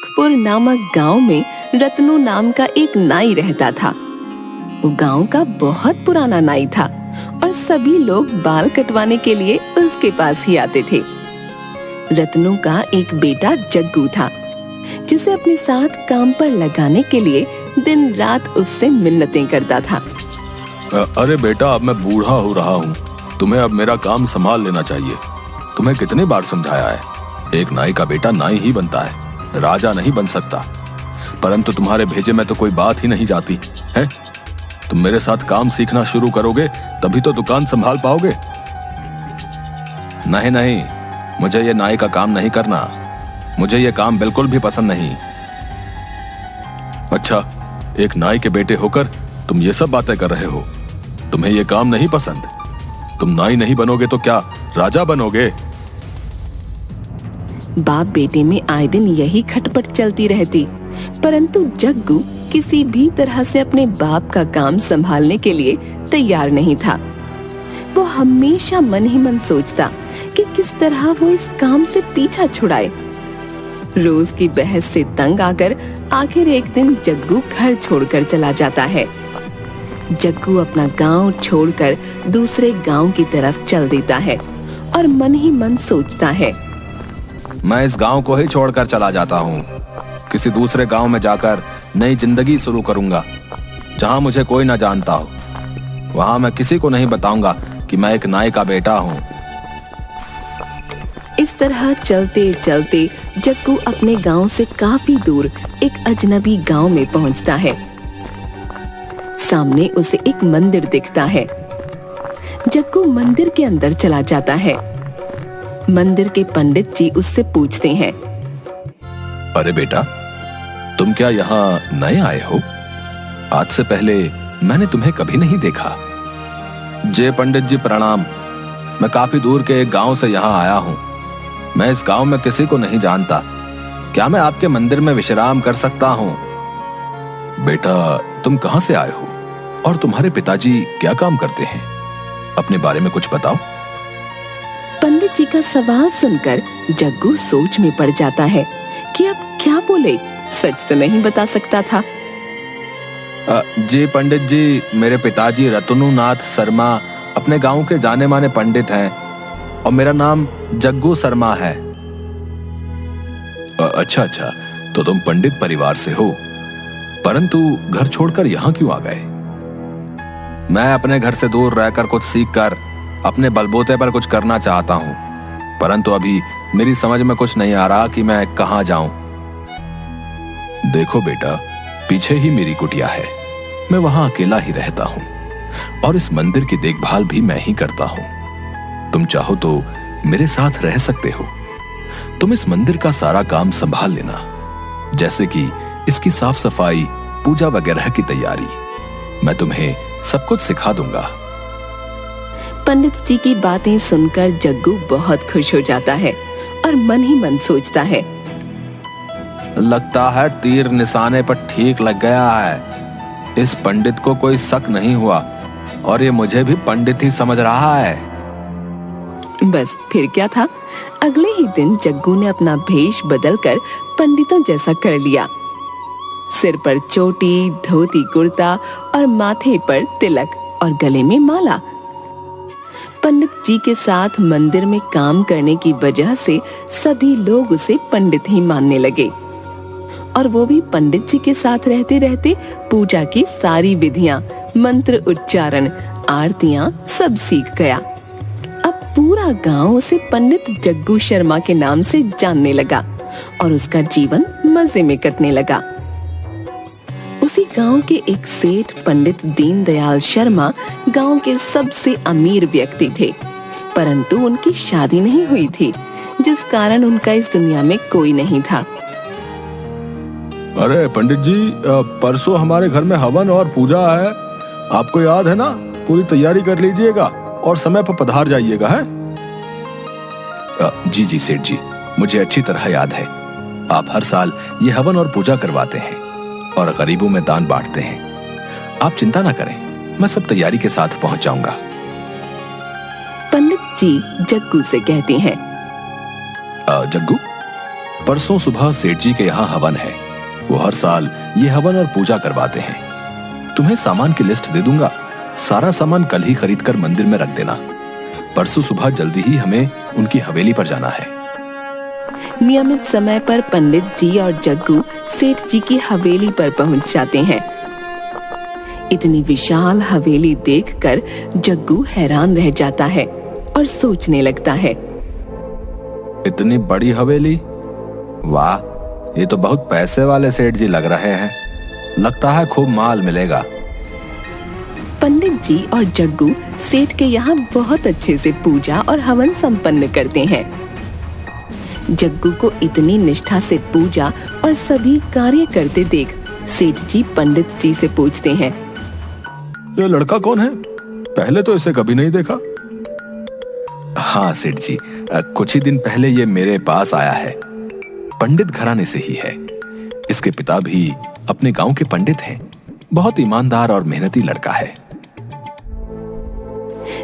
सुखपुर नामक गांव में रत्नू नाम का एक नाई रहता था। वो गांव का बहुत पुराना नाई था और सभी लोग बाल कटवाने के लिए उसके पास ही आते थे। रत्नू का एक बेटा जग्गू था, जिसे अपने साथ काम पर लगाने के लिए दिन रात उससे मिन्नतें करता था। अरे बेटा, अब मैं बूढ़ा हो रहा हूँ, तुम्हें अब मेरा काम संभाल लेना चाहिए। तुम्हें कितनी बार समझाया है, एक नाई का बेटा नाई ही बनता है, राजा नहीं बन सकता। परंतु तुम्हारे भेजे में तो कोई बात ही नहीं जाती है। तुम मेरे साथ काम सीखना शुरू करोगे तभी तो दुकान संभाल पाओगे। नहीं नहीं, मुझे ये नाई का काम नहीं करना। मुझे ये काम बिल्कुल भी पसंद नहीं। अच्छा, एक नाई के बेटे होकर तुम ये सब बातें कर रहे हो। तुम्हें ये काम नहीं पसंद? तुम नाई नहीं बनोगे तो क्या राजा बनोगे? बाप बेटे में आए दिन यही खटपट चलती रहती, परंतु जग्गू किसी भी तरह से अपने बाप का काम संभालने के लिए तैयार नहीं था। वो हमेशा मन ही मन सोचता कि किस तरह वो इस काम से पीछा छुड़ाए। रोज की बहस से तंग आकर आखिर एक दिन जग्गू घर छोड़कर चला जाता है। जग्गू अपना गांव छोड़कर दूसरे गांव की तरफ चल देता है और मन ही मन सोचता है, मैं इस गांव को ही छोड़कर चला जाता हूँ। किसी दूसरे गांव में जाकर नई जिंदगी शुरू करूंगा, जहां मुझे कोई न जानता हो। वहां मैं किसी को नहीं बताऊंगा कि मैं एक नाई का बेटा हूँ। इस तरह चलते चलते जग्गू अपने गांव से काफी दूर एक अजनबी गांव में पहुंचता है। सामने उसे एक मंदिर दिखता है। जग्गू मंदिर के अंदर चला जाता है। मंदिर के पंडित जी उससे पूछते हैं, अरे बेटा, तुम क्या यहाँ नए आए हो? आज से पहले मैंने तुम्हें कभी नहीं देखा। जय पंडित जी, प्रणाम। मैं काफी दूर के एक गांव से यहाँ आया हूँ। मैं इस गांव में किसी को नहीं जानता। क्या मैं आपके मंदिर में विश्राम कर सकता हूँ? बेटा, तुम कहाँ से आए हो और तुम्हारे पिताजी क्या काम करते हैं? अपने बारे में कुछ बताओ। पंडित जी का सवाल सुनकर जग्गू सोच में पड़ जाता है कि अब क्या बोले। सच तो नहीं बता सकता था। जी पंडित जी, मेरे पिताजी रत्नू नाथ शर्मा अपने गांव के जाने माने पंडित हैं और मेरा नाम जग्गू शर्मा है। अच्छा अच्छा, तो तुम पंडित परिवार से हो, परंतु घर छोड़कर यहाँ क्यों आ गए? मैं अपने घर से दूर रहकर कुछ सीखकर अपने बलबूते पर कुछ करना चाहता हूँ, परंतु अभी मेरी समझ में कुछ नहीं आ रहा कि मैं कहाँ जाऊं। देखो बेटा, पीछे ही मेरी कुटिया है। मैं वहां अकेला ही रहता हूँ और इस मंदिर की देखभाल भी मैं ही करता हूँ। तुम चाहो तो मेरे साथ रह सकते हो। तुम इस मंदिर का सारा काम संभाल लेना, जैसे कि इसकी साफ सफाई, पूजा वगैरह की तैयारी। मैं तुम्हें सब कुछ सिखा दूंगा। पंडित जी की बातें सुनकर जग्गू बहुत खुश हो जाता है और मन ही मन सोचता है, लगता है तीर निशाने पर ठीक लग गया है। इस पंडित को कोई शक नहीं हुआ और ये मुझे भी पंडित ही समझ रहा है। बस फिर क्या था, अगले ही दिन जग्गू ने अपना भेष बदलकर पंडितों जैसा कर लिया। सिर पर चोटी, धोती कुर्ता और माथे पर तिलक और गले में माला। पंडित जी के साथ मंदिर में काम करने की वजह से सभी लोग उसे पंडित ही मानने लगे और वो भी पंडित जी के साथ रहते रहते पूजा की सारी विधियां, मंत्र उच्चारण, आरतियां सब सीख गया। अब पूरा गांव उसे पंडित जग्गू शर्मा के नाम से जानने लगा और उसका जीवन मजे में कटने लगा। उसी गांव के एक सेठ पंडित दीनदयाल शर्मा गांव के सबसे अमीर व्यक्ति थे, परंतु उनकी शादी नहीं हुई थी, जिस कारण उनका इस दुनिया में कोई नहीं था। अरे पंडित जी, परसों हमारे घर में हवन और पूजा है, आपको याद है ना? पूरी तैयारी कर लीजिएगा और समय पर पधार जाइएगा। है जी जी सेठ जी, मुझे अच्छी तरह याद है। आप हर साल ये हवन और पूजा करवाते हैं और गरीबों में दान बांटते हैं। आप चिंता ना करें, मैं सब तैयारी के साथ पहुंच जाऊंगा। पंडित जी जग्गू से कहते हैं, जग्गू, परसों सुबह सेठ जी के यहाँ हवन है। वो हर साल ये हवन और पूजा करवाते हैं। तुम्हें सामान की लिस्ट दे दूंगा, सारा सामान कल ही खरीद कर मंदिर में रख देना। परसों सुबह जल्दी ही हमें उनकी हवेली पर जाना है। नियमित समय पर पंडित जी और जग्गू सेठ जी की हवेली पर पहुंच जाते हैं। इतनी विशाल हवेली देखकर जग्गू हैरान रह जाता है और सोचने लगता है, इतनी बड़ी हवेली, वाह, ये तो बहुत पैसे वाले सेठ जी लग रहे हैं। लगता है खूब माल मिलेगा। पंडित जी और जग्गू सेठ के यहाँ बहुत अच्छे से पूजा और हवन संपन्न करते हैं। जग्गू को इतनी निष्ठा से पूजा और सभी कार्य करते देख सेठ जी पंडित जी से पूछते हैं, ये लड़का कौन है? पहले तो इसे कभी नहीं देखा। हाँ सेठ जी, कुछ ही दिन पहले ये मेरे पास आया है। पंडित घराने से ही है। इसके पिता भी अपने गांव के पंडित हैं। बहुत ईमानदार और मेहनती लड़का है।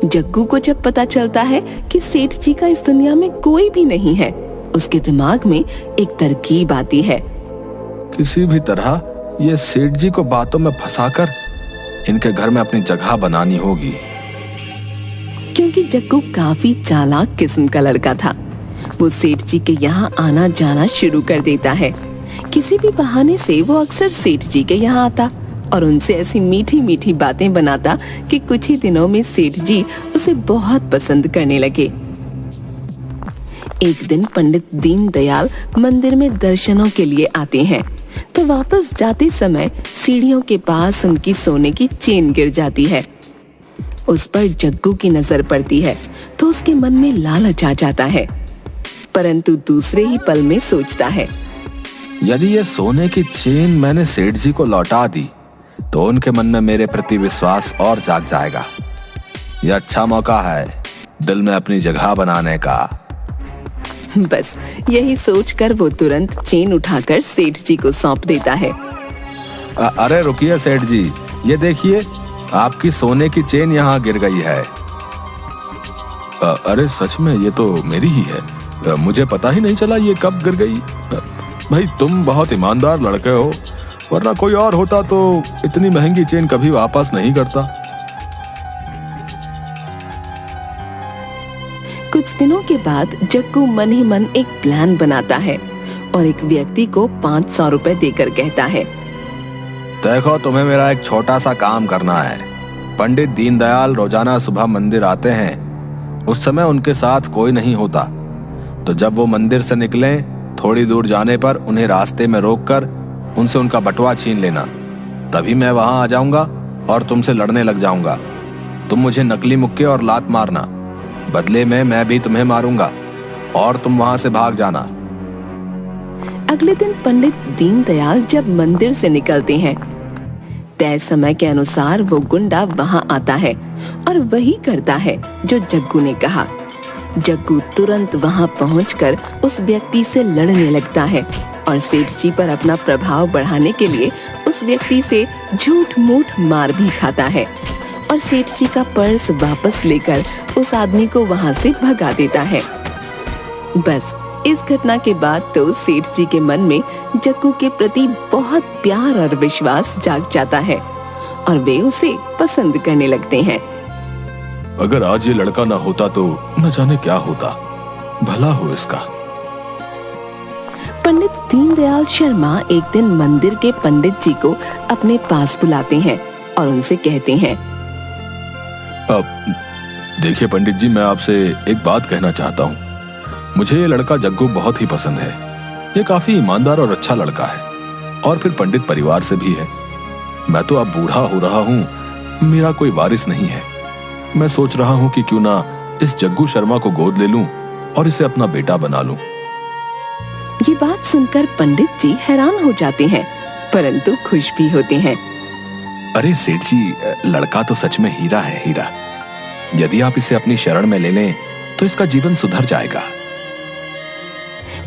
जग्गू को जब पता चलता है कि सेठ जी का इस दुनिया में कोई भी नहीं है, उसके दिमाग में एक तरकीब आती है। किसी भी तरह ये सेठ जी को बातों में फंसाकर इनके घर में अपनी जगह बनानी होगी। क्योंकि जग्गू काफी चालाक किस्म का लड़का था। वो सेठ जी के यहाँ आना जाना शुरू कर देता है। किसी भी बहाने से वो अक्सर सेठ जी के यहाँ आता और उनसे ऐसी मीठी मीठी बातें बनाता कि कुछ ही दिनों में सेठ जी उसे बहुत पसंद करने लगे। एक दिन पंडित दीनदयाल मंदिर में दर्शनों के लिए आते हैं, तो वापस जाते समय सीढ़ियों के पास उनकी सोने की चेन गिर जाती है। उस पर जग्गू की नजर पड़ती है तो उसके मन में लालच आ जाता है, परंतु दूसरे ही पल में सोचता है, यदि ये सोने की चेन मैंने सेठ जी को लौटा दी तो उनके मन में मेरे प्रति विश्वास और जाग जाएगा। यह अच्छा मौका है दिल में अपनी जगह बनाने का। बस यही सोचकर वो तुरंत चेन उठाकर सेठ जी को सौंप देता है। अरे रुकिए सेठ जी, ये देखिए आपकी सोने की चेन यहाँ गिर गई है। अरे सच में ये तो मेरी ही है। मुझे पता ही नहीं चला ये कब गिर गई। भाई तुम बहुत ईमानदार लड़के हो, वरना कोई और होता तो इतनी महंगी चेन कभी वापस नहीं करता। कुछ दिनों के बाद जग्गू मन ही मन एक प्लान बनाता है और एक व्यक्ति को 500 रुपए देकर कहता है, देखो तुम्हें मेरा एक छोटा सा काम करना है। पंडित दीनदयाल रोजाना सुबह मंदिर आते हैं। उस समय उनके साथ कोई नहीं होता, तो जब वो मंदिर से निकलें थोड़ी दूर जाने पर उन्हें रास्ते में रोककर उनसे उनका बटुआ छीन लेना। तभी मैं वहां आ जाऊंगा और तुमसे लड़ने लग जाऊंगा। तुम मुझे नकली मुक्के और लात मारना, बदले में मैं भी तुम्हें मारूंगा और तुम वहां से भाग जाना। अगले दिन पंडित दीनदयाल जब मंदिर से निकलते हैं, तय समय के अनुसार वो गुंडा वहां आता है और वही करता है जो जग्गू ने कहा। जग्गू तुरंत वहां पहुंचकर उस व्यक्ति से लड़ने लगता है और सेठ जी पर अपना प्रभाव बढ़ाने के लिए उस व्यक्ति से झूठ मूठ मार भी खाता है और सेठ जी का पर्स वापस लेकर उस आदमी को वहां से भगा देता है। बस इस घटना के बाद तो सेठ जी के मन में जग्गू के प्रति बहुत प्यार और विश्वास जाग जाता है और वे उसे पसंद करने लगते हैं। अगर आज ये लड़का ना होता तो न जाने क्या होता। भला हो इसका। पंडित दीनदयाल शर्मा एक दिन मंदिर के पंडित जी को अपने पास बुलाते हैं और उनसे कहते हैं, अब देखिए पंडित जी, मैं आपसे एक बात कहना चाहता हूँ। मुझे ये लड़का जग्गू बहुत ही पसंद है। ये काफी ईमानदार और अच्छा लड़का है और फिर पंडित परिवार से भी है। मैं तो अब बूढ़ा हो रहा हूँ, मेरा कोई वारिस नहीं है। मैं सोच रहा हूँ कि क्यों ना इस जग्गू शर्मा को गोद ले लूं और इसे अपना बेटा बना लूं। ये बात सुनकर पंडित जी हैरान हो जाते हैं, परंतु खुश भी होते हैं। अरे सेठ जी, लड़का तो सच में हीरा है, हीरा। यदि आप इसे अपनी शरण में ले लें तो इसका जीवन सुधर जाएगा।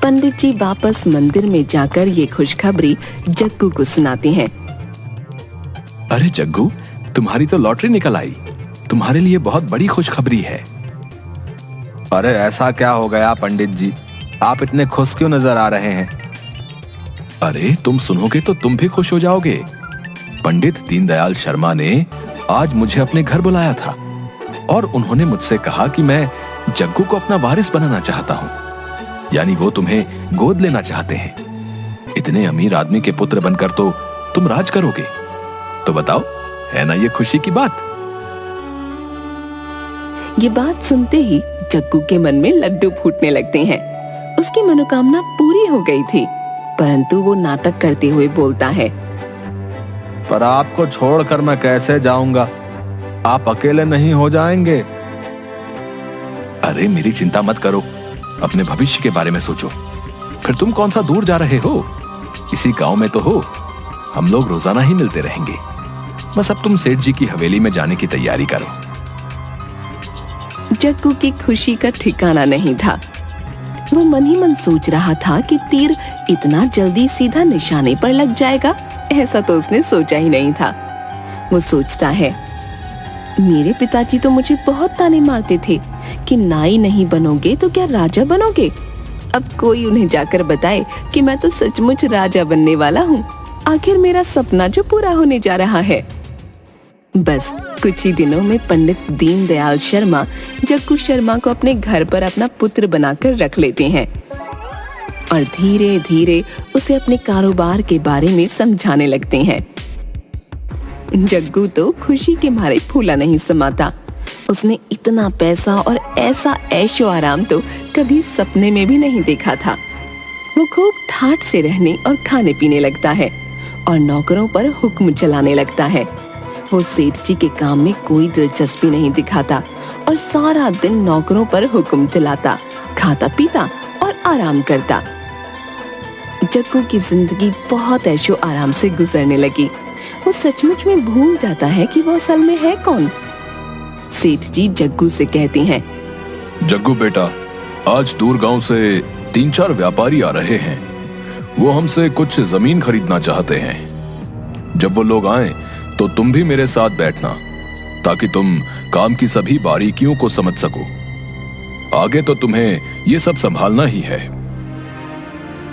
पंडित जी वापस मंदिर में जाकर ये खुशखबरी जग्गू को सुनाते हैं। अरे जग्गू, तुम्हारी तो लॉटरी निकल आई। तुम्हारे लिए बहुत बड़ी खुशखबरी है। अरे ऐसा क्या हो गया पंडित जी? आप इतने खुश क्यों नजर आ रहे हैं? अरे तुम सुनोगे तो तुम भी खुश हो जाओगे। पंडित दीनदयाल शर्मा ने आज मुझे अपने घर बुलाया था और उन्होंने मुझसे कहा कि मैं जग्गू को अपना वारिस बनाना चाहता हूँ, यानी वो तुम्हें गोद लेना चाहते हैं। इतने अमीर आदमी के पुत्र बनकर तो तुम राज करोगे। तो बताओ, है ना ये खुशी की बात? ये बात सुनते ही जग्गू के मन में लड्डू फूटने लगते हैं। उसकी मनोकामना पूरी हो गई थी, परंतु वो नाटक करते हुए बोलता है, पर आपको छोड़कर मैं कैसे जाऊंगा? आप अकेले नहीं हो जाएंगे। अरे मेरी चिंता मत करो, अपने भविष्य के बारे में सोचो। फिर तुम कौन सा दूर जा रहे हो? इसी गांव में तो हो। हम लोग रोजाना ही मिलते रहेंगे। बस अब तुम सेठ जी की हवेली में जाने की तैयारी करो। जग्गू की खुशी का ठिकाना नहीं था। वो मन ही मन सोच रहा था कि तीर इतना जल्दी सीधा निशाने पर लग जाएगा, ऐसा तो उसने सोचा ही नहीं था। वो सोचता है, मेरे पिताजी तो मुझे बहुत ताने मारते थे कि नाई नहीं बनोगे तो क्या राजा बनोगे। अब कोई उन्हें जाकर बताए कि मैं तो सचमुच राजा बनने वाला हूँ। आखिर मेरा सपना जो पूरा होने जा रहा है। बस कुछ ही दिनों में पंडित दीनदयाल शर्मा जग्गू शर्मा को अपने घर पर अपना पुत्र बनाकर रख लेते हैं और धीरे धीरे उसे अपने कारोबार के बारे में समझाने लगते हैं। जग्गू तो खुशी के मारे फूला नहीं समाता। उसने इतना पैसा और ऐसा ऐशो आराम तो कभी सपने में भी नहीं देखा था। वो खूब ठाठ से रहने और खाने पीने लगता है और नौकरों पर हुक्म चलाने लगता है। वो सेठ जी के काम में कोई दिलचस्पी नहीं दिखाता और सारा दिन नौकरों पर हुक्म चलाता, खाता पीता और आराम करता। जग्गू की जिंदगी बहुत ऐशो आराम से गुजरने लगी। वो सचमुच में भूल जाता है कि वो असल में है कौन। सेठ जी जग्गू से कहते हैं, जग्गू बेटा, आज दूर गांव से 3-4 व्यापारी आ रहे हैं। वो हमसे कुछ जमीन खरीदना चाहते हैं। जब वो लोग आए तो तुम भी मेरे साथ बैठना, ताकि तुम काम की सभी बारीकियों को समझ सको। आगे तो तुम्हें ये सब संभालना ही है।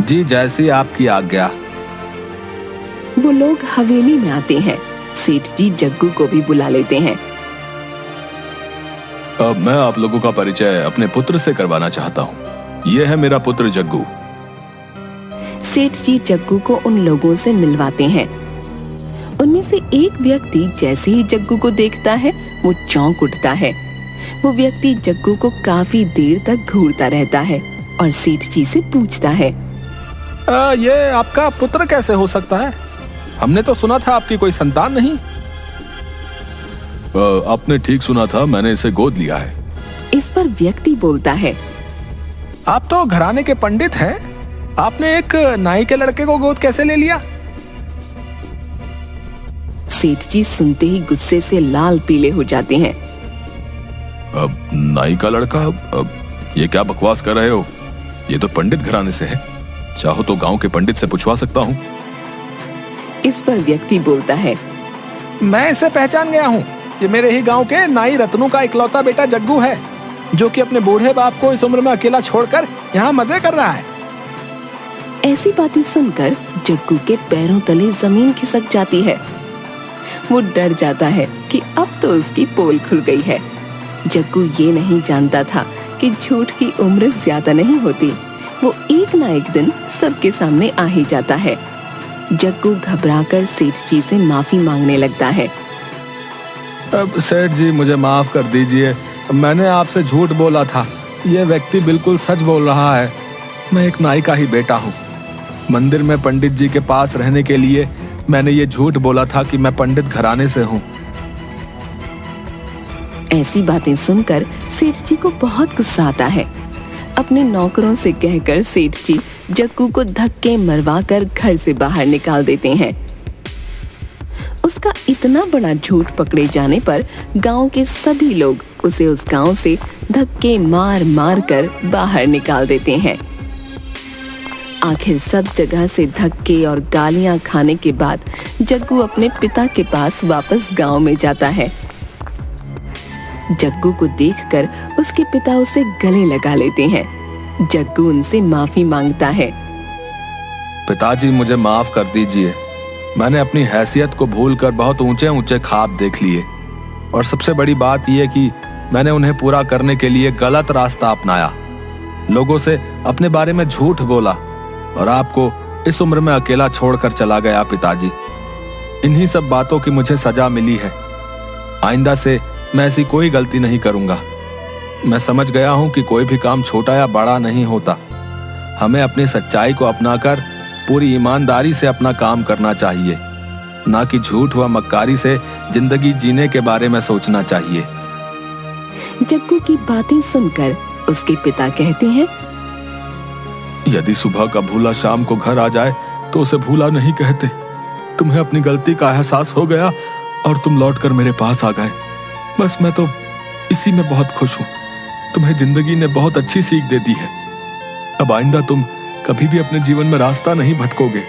जी, जैसी आपकी आज्ञा। वो लोग हवेली में आते हैं। सेठ जी जग्गू को भी बुला लेते हैं। अब मैं आप लोगों का परिचय अपने पुत्र से करवाना चाहता हूँ। ये है मेरा पुत्र जग्गू। सेठ जी जग्गू को उन लोगों से मिलवाते हैं। उनमें से एक व्यक्ति जैसे ही जग्गू को देखता है वो चौंक उठता है। वो व्यक्ति जग्गू को काफी देर तक घूरता रहता है और सेठ जी से पूछता है, ये आपका पुत्र कैसे हो सकता है? हमने तो सुना था आपकी कोई संतान नहीं। आपने ठीक सुना था, मैंने इसे गोद लिया है। इस पर व्यक्ति बोलता है, आप तो घराने के पंडित हैं, आपने एक नाई के लड़के को गोद कैसे ले लिया? सेठ जी सुनते ही गुस्से से लाल पीले हो जाते हैं। अब नाई का लड़का? अब ये क्या बकवास कर रहे हो? ये तो पंडित घराने से है। चाहो तो गांव के पंडित से पूछवा सकता हूँ। इस पर व्यक्ति बोलता है, मैं इसे पहचान गया हूँ। ये मेरे ही गांव के नाई रत्नू का इकलौता बेटा जग्गू है, जो कि अपने बूढ़े बाप को इस उम्र में अकेला छोड़कर यहाँ मजे कर रहा है। ऐसी बातें सुनकर जग्गू के पैरों तले जमीन खिसक जाती है। वो डर जाता है कि अब तो उसकी पोल खुल गई है। जग्गू ये नहीं जानता था कि झूठ की उम्र ज्यादा नहीं होती। वो एक ना एक दिन सबके सामने आ ही जाता है। जग्गू घबराकर सेठ जी से माफी मांगने लगता है। अब सेठ जी, मुझे माफ कर दीजिए, मैंने आपसे झूठ बोला था। ये व्यक्ति बिल्कुल सच बोल रहा है। मैं एक नाई का ही बेटा हूँ। मंदिर में पंडित जी के पास रहने के लिए मैंने ये झूठ बोला था कि मैं पंडित घराने से हूँ। ऐसी बातें सुनकर सेठ जी को बहुत गुस्सा आता है। अपने नौकरों से कहकर सेठ जी जग्गू को धक्के मरवाकर घर से बाहर निकाल देते हैं। उसका इतना बड़ा झूठ पकड़े जाने पर गांव के सभी लोग उसे उस गांव से धक्के मार मार कर बाहर निकाल देते हैं। आखिर सब जगह से धक्के और गालियां खाने के बाद जग्गू अपने पिता के पास वापस गांव में जाता है। जग्गू को देखकर उसके पिता उसे गले लगा लेते हैं। जग्गू उनसे माफी मांगता है। पिताजी मुझे माफ कर दीजिए। मैंने अपनी हैसियत को भूलकर बहुत ऊंचे ऊंचे ख्वाब देख लिए, और सबसे बड़ी बात यह कि मैंने उन्हें पूरा करने के लिए गलत रास्ता अपनाया। लोगों से अपने बारे में झूठ बोला और आपको इस उम्र में अकेला छोड़कर चला गया पिताजी। इन्हीं सब बातों की मुझे सजा मिली है। आइंदा से मैं ऐसी कोई गलती नहीं करूंगा। मैं समझ गया हूं कि कोई भी काम छोटा या बड़ा नहीं होता। हमें अपनी सच्चाई को अपनाकर पूरी ईमानदारी से अपना काम करना चाहिए, ना कि झूठ व मक्कारी से जिंदगी जीने के बारे में सोचना चाहिए। जग्गू की बातें सुनकर उसके पिता कहते हैं, यदि सुबह का भूला शाम को घर आ जाए तो उसे भूला नहीं कहते। तुम्हें अपनी गलती का एहसास हो गया और तुम लौटकर मेरे पास आ गए। बस मैं तो इसी में बहुत खुश हूं। तुम्हें जिंदगी ने बहुत अच्छी सीख दे दी है। अब आइंदा तुम कभी भी अपने जीवन में रास्ता नहीं भटकोगे।